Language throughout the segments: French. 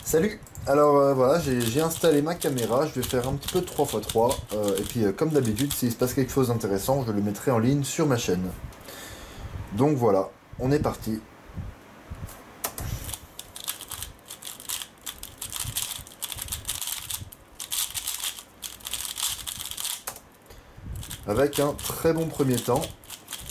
Salut! Alors voilà, j'ai installé ma caméra, je vais faire un petit peu de 3x3, et puis comme d'habitude, s'il se passe quelque chose d'intéressant, je le mettrai en ligne sur ma chaîne. Donc voilà, on est parti. Avec un très bon premier temps,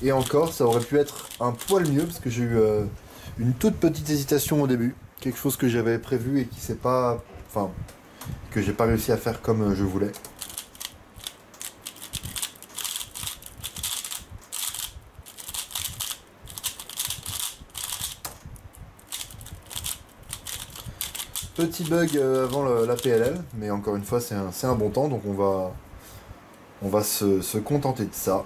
et encore, ça aurait pu être un poil mieux, parce que j'ai eu une toute petite hésitation au début, quelque chose que j'avais prévu et qui s'est pas... Enfin, que j'ai pas réussi à faire comme je voulais. Petit bug avant la PLL, mais encore une fois c'est un bon temps, donc on va se contenter de ça.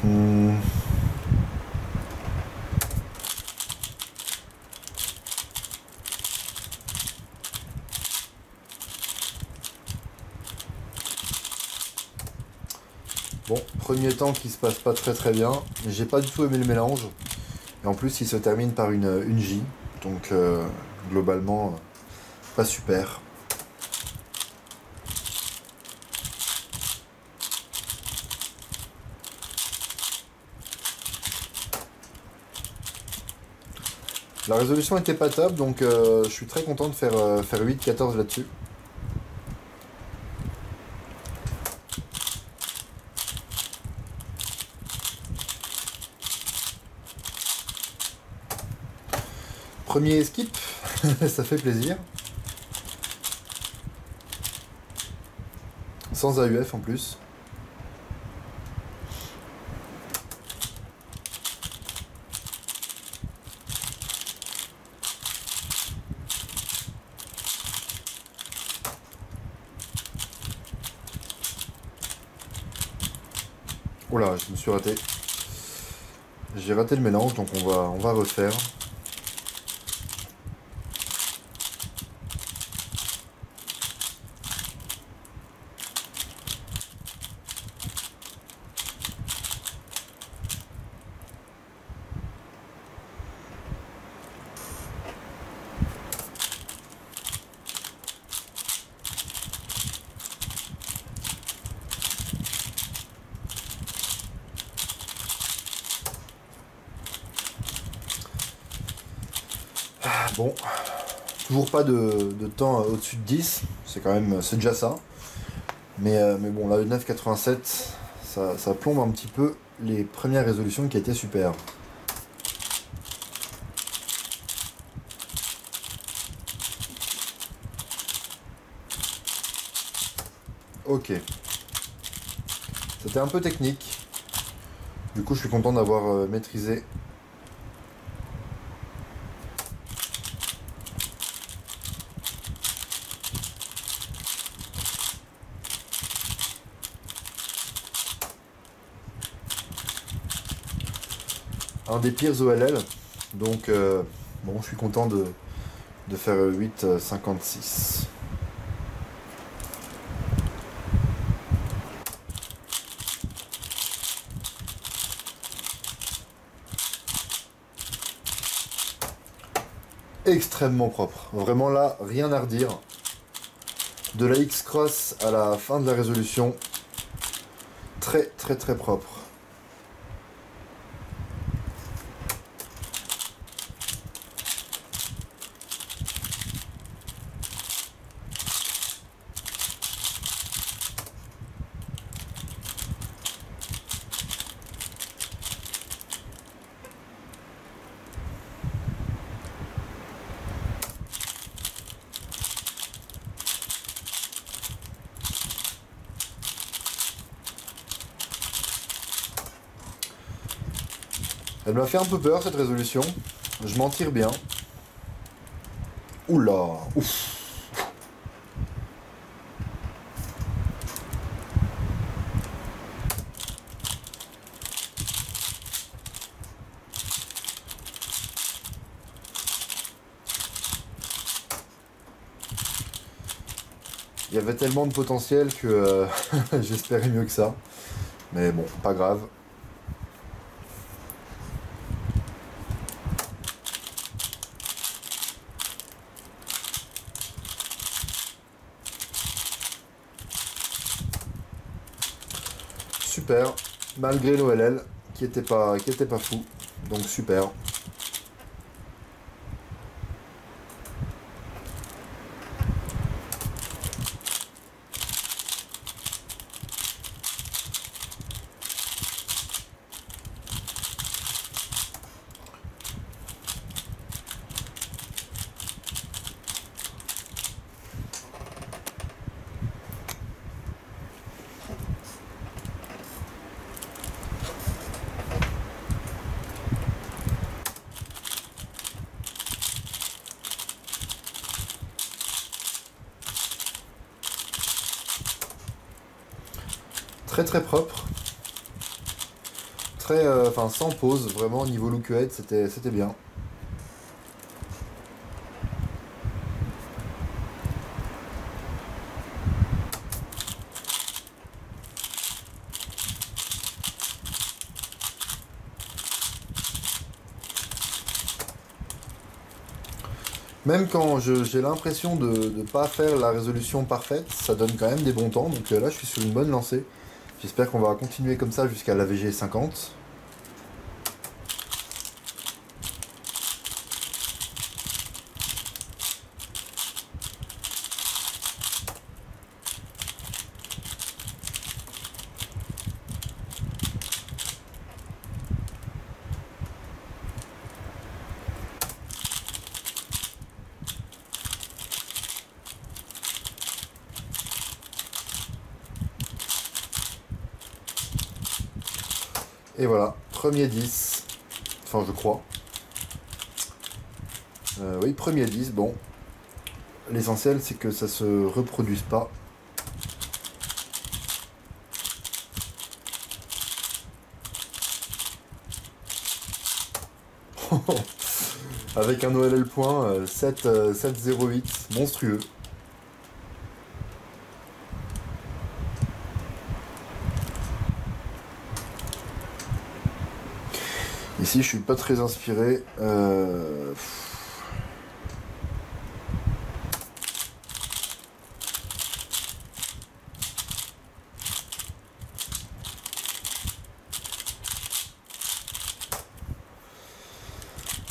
Hmm. Bon, premier temps qui se passe pas très bien, j'ai pas du tout aimé le mélange, et en plus il se termine par une J, donc globalement pas super. La résolution était pas top, donc je suis très content de faire 8-14 là-dessus. Premier skip, ça fait plaisir. Sans AUF en plus. Oula, je me suis raté. J'ai raté le mélange, donc on va refaire. Bon, toujours pas de temps au-dessus de 10, c'est quand même, c'est déjà ça. Mais bon, là, le 9,87, ça plombe un petit peu les premières résolutions qui étaient super. Ok. C'était un peu technique. Du coup, je suis content d'avoir maîtrisé. Un des pires OLL. Donc, bon, je suis content de faire 8,56. Extrêmement propre. Vraiment là, rien à redire. De la X-Cross à la fin de la résolution, très propre. Elle m'a fait un peu peur cette résolution. Je m'en tire bien. Oula, ouf. y avait tellement de potentiel que j'espérais mieux que ça. Mais bon, pas grave. Super, malgré l'OLL qui était pas fou. Donc super. Très très propre. Très, enfin sans pause, vraiment au niveau look head, c'était bien. Même quand j'ai l'impression de ne pas faire la résolution parfaite, ça donne quand même des bons temps. Donc là, je suis sur une bonne lancée. J'espère qu'on va continuer comme ça jusqu'à la VG 50. Et voilà, premier 10. Enfin, je crois. Oui, premier 10, bon. L'essentiel, c'est que ça se reproduise pas. Avec un OLL point, 708, monstrueux. Ici, je suis pas très inspiré.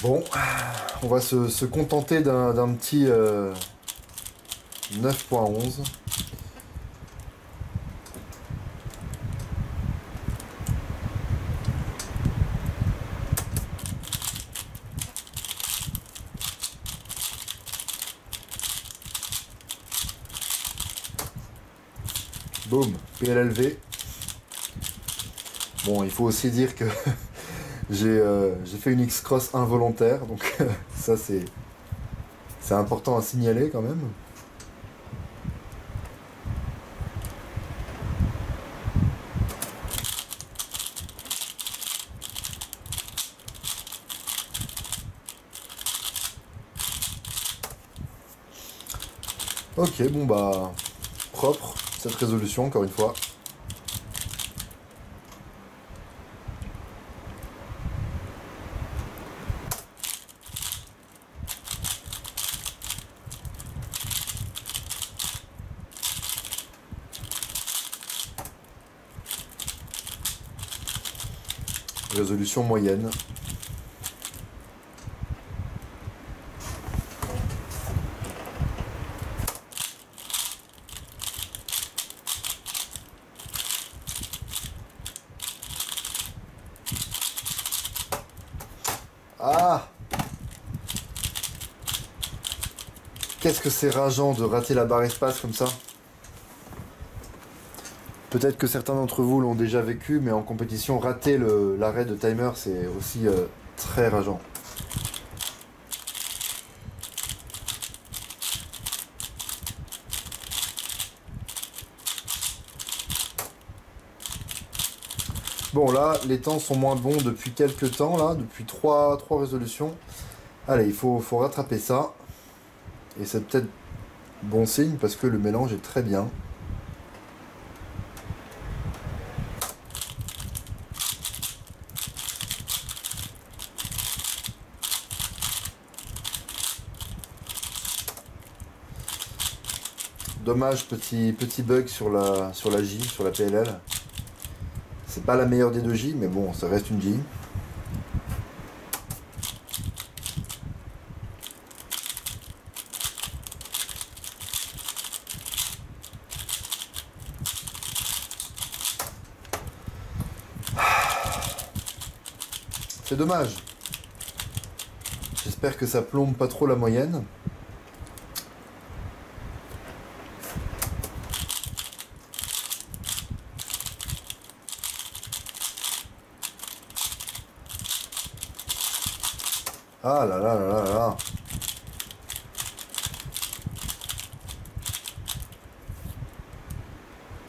Bon, on va se contenter d'un petit 9.11. Boum, PLLV. Bon, il faut aussi dire que j'ai fait une X-Cross involontaire, donc ça c'est important à signaler quand même. Ok, bon bah, propre cette résolution encore une fois. Résolution moyenne. Ah! Qu'est-ce que c'est rageant de rater la barre espace comme ça. Peut-être que certains d'entre vous l'ont déjà vécu, mais en compétition, rater l'arrêt de timer, c'est aussi très rageant. Bon là, les temps sont moins bons depuis quelques temps, là, depuis 3 résolutions. Allez, il faut rattraper ça. Et c'est peut-être bon signe parce que le mélange est très bien. Dommage, petit bug sur la J, sur la PLL. C'est pas la meilleure des deux J, mais bon, ça reste une J. C'est dommage. J'espère que ça plombe pas trop la moyenne. Ah là là là là là.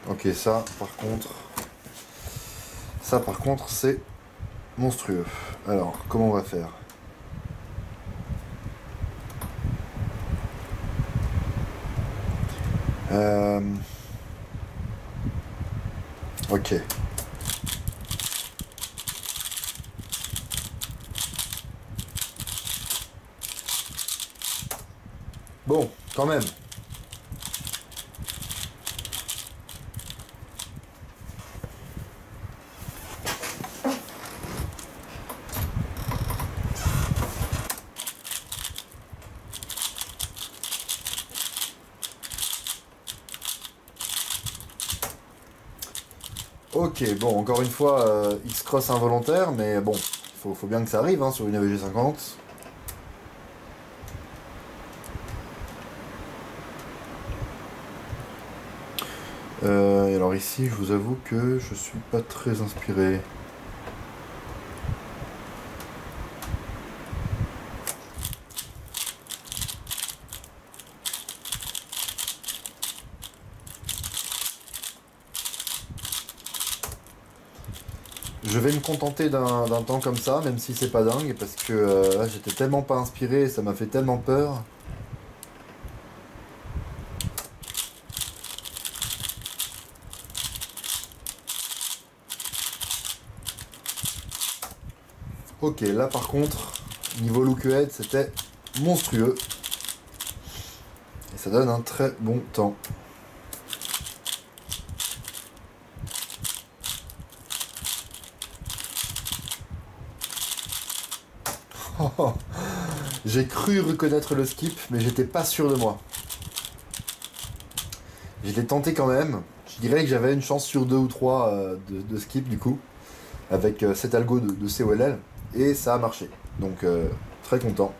Ok, ça par contre c'est monstrueux. Alors, comment on va faire? Ok. Bon, quand même. Ok, bon, encore une fois, X-Cross involontaire, mais bon, faut bien que ça arrive hein, sur une AVG 50. Et alors ici, je vous avoue que je suis pas très inspiré. Je vais me contenter d'un temps comme ça, même si c'est pas dingue, parce que là j'étais tellement pas inspiré, ça m'a fait tellement peur. Ok, là par contre, niveau look head, c'était monstrueux. Et ça donne un très bon temps. J'ai cru reconnaître le skip, mais j'étais pas sûr de moi. Je l'ai tenté quand même. Je dirais que j'avais une chance sur 2 ou 3 de skip du coup, avec cet algo de COLL, et ça a marché. Donc très content.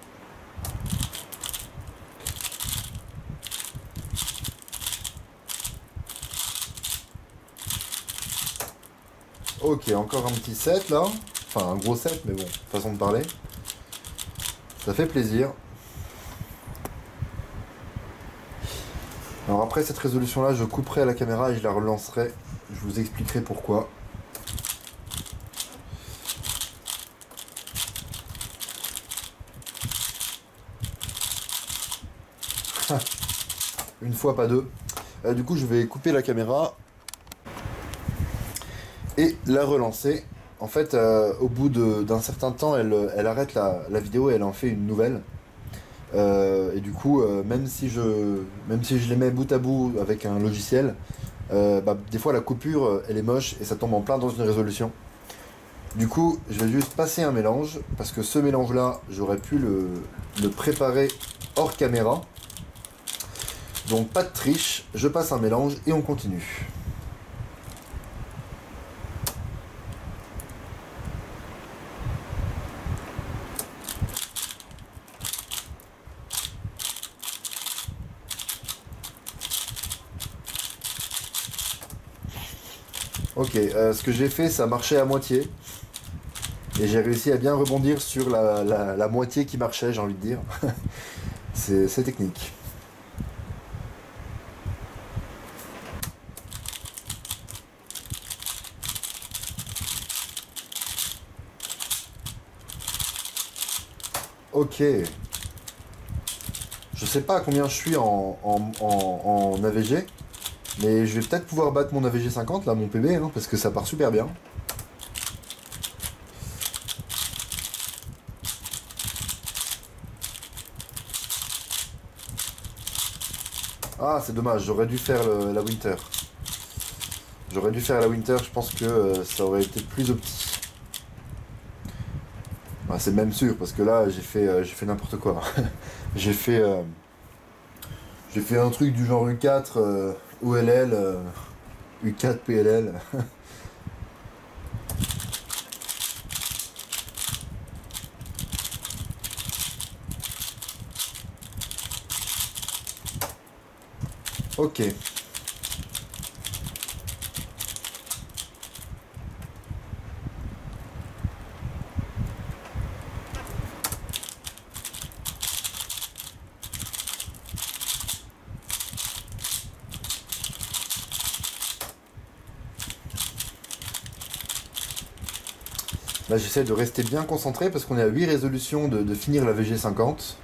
Ok, encore un petit set là. Enfin un gros set, mais bon, façon de parler. Ça fait plaisir. Alors après cette résolution là, je couperai la caméra et je la relancerai. Je vous expliquerai pourquoi. Une fois, pas deux. Du coup, je vais couper la caméra et la relancer. En fait, au bout d'un certain temps, elle arrête la vidéo et elle en fait une nouvelle. Et du coup, même si je les mets bout à bout avec un logiciel, des fois la coupure, elle est moche et ça tombe en plein dans une résolution. Du coup, je vais juste passer un mélange, parce que ce mélange-là, j'aurais pu le préparer hors caméra. Donc pas de triche, je passe un mélange et on continue. Ok, ce que j'ai fait, ça marchait à moitié. Et j'ai réussi à bien rebondir sur la moitié qui marchait, j'ai envie de dire. C'est technique. Ok. Je sais pas à combien je suis en AVG, mais je vais peut-être pouvoir battre mon AVG 50, là, mon PB, hein, parce que ça part super bien. Ah, c'est dommage, j'aurais dû faire la Winter. J'aurais dû faire la Winter, je pense que ça aurait été plus opti. Ah, c'est même sûr, parce que là, j'ai fait n'importe quoi. j'ai fait un truc du genre U4, OLL, U4 PLL. Ok. Là, j'essaie de rester bien concentré parce qu'on est à 8 résolutions de finir la VG50.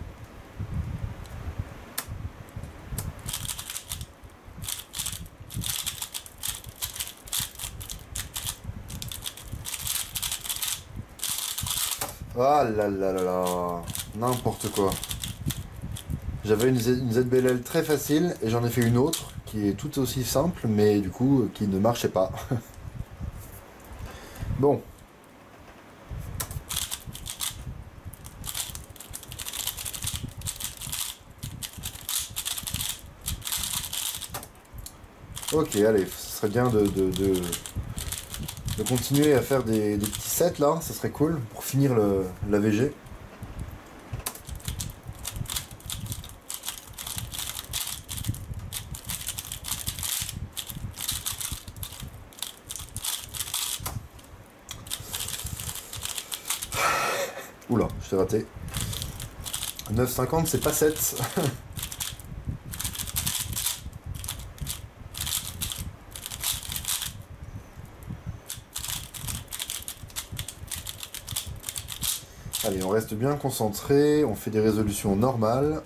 Ah là là là là, n'importe quoi. J'avais une ZBLL très facile et j'en ai fait une autre qui est tout aussi simple mais du coup qui ne marchait pas. Bon. Ok, allez, ce serait bien de continuer à faire des petits sets là, ça serait cool pour finir la VG. Oula, je t'ai raté. 9,50 c'est pas 7. Allez, on reste bien concentré, on fait des résolutions normales.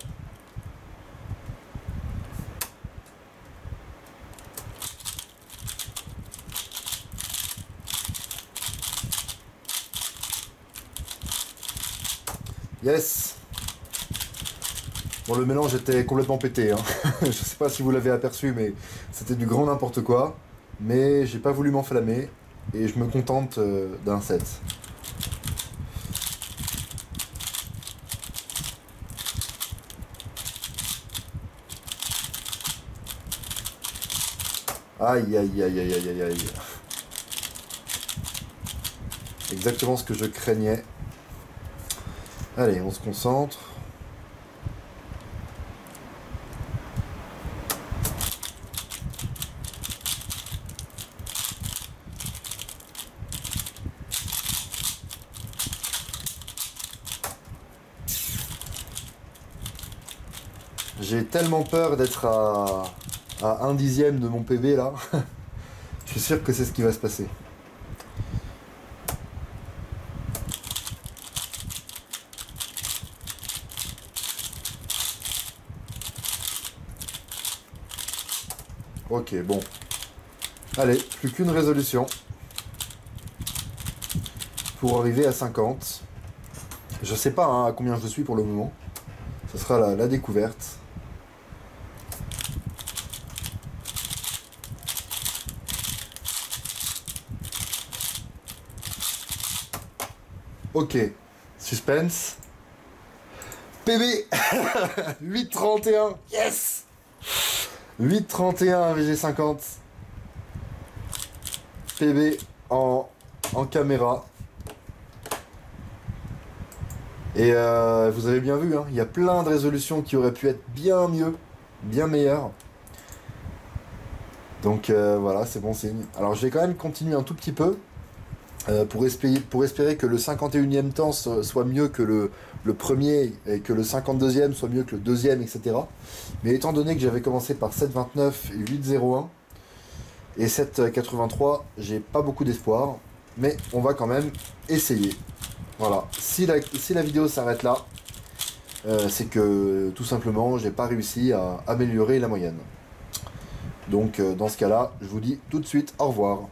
Yes. Bon, le mélange était complètement pété, hein. Je sais pas si vous l'avez aperçu, mais c'était du grand n'importe quoi. Mais j'ai pas voulu m'enflammer et je me contente d'un set. Aïe aïe aïe aïe aïe aïe aïe. Exactement ce que je craignais. Allez, on se concentre. J'ai tellement peur d'être à 1/10 de mon PB là. Je suis sûr que c'est ce qui va se passer. Ok, bon. Allez, plus qu'une résolution pour arriver à 50. Je sais pas hein, à combien je suis pour le moment. Ce sera la découverte. Ok, suspense. PB 8,31. Yes 8,31 VG50. PB en caméra. Et vous avez bien vu, hein, il y a plein de résolutions qui auraient pu être bien mieux, bien meilleures. Donc voilà, c'est bon signe. Alors je vais quand même continuer un tout petit peu pour espérer que le 51e temps soit mieux que le premier et que le 52e soit mieux que le deuxième, etc. Mais étant donné que j'avais commencé par 7,29 et 8,01 et 7,83, j'ai pas beaucoup d'espoir. Mais on va quand même essayer. Voilà, si la vidéo s'arrête là, c'est que tout simplement j'ai pas réussi à améliorer la moyenne. Donc dans ce cas-là, je vous dis tout de suite au revoir.